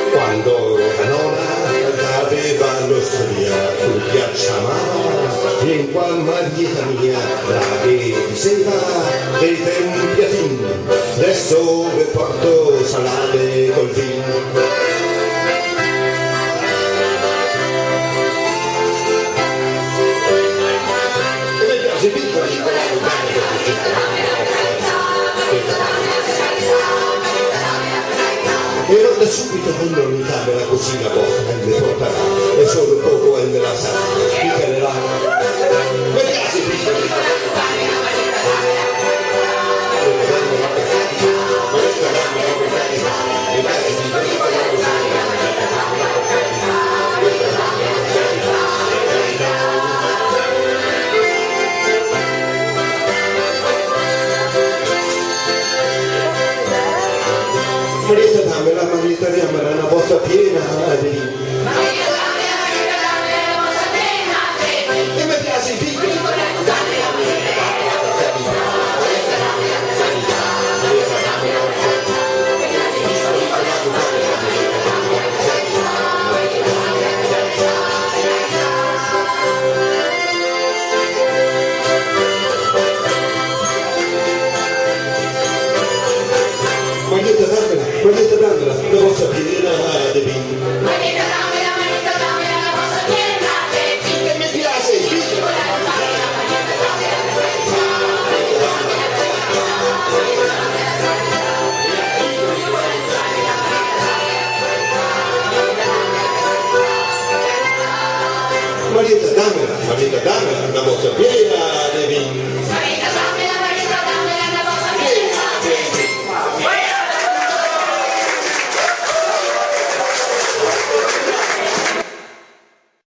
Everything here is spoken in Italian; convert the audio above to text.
Quando la nonna aveva l'osteria sul ghiacciamare, in qua maglietta mia la che diceva dei tempi a fin, adesso vi porto salate col vin. E mi piace piccoli. Ero da subito con l'unità della cucina vostra e le porterà, e solo poco e me la sa, mi calerà. Mi piace piccoli. Marietta dammela, Marietta dammela, una bossa piena di vino. Marietta dammela, una bossa piena di vino. E mi piace il figlio. Marietta dammela, una bossa piena di vino. Marietta dammela, una bossa piena di vino. E mi piace il figlio. Marietta dammela, una bossa piena di vino. Marietta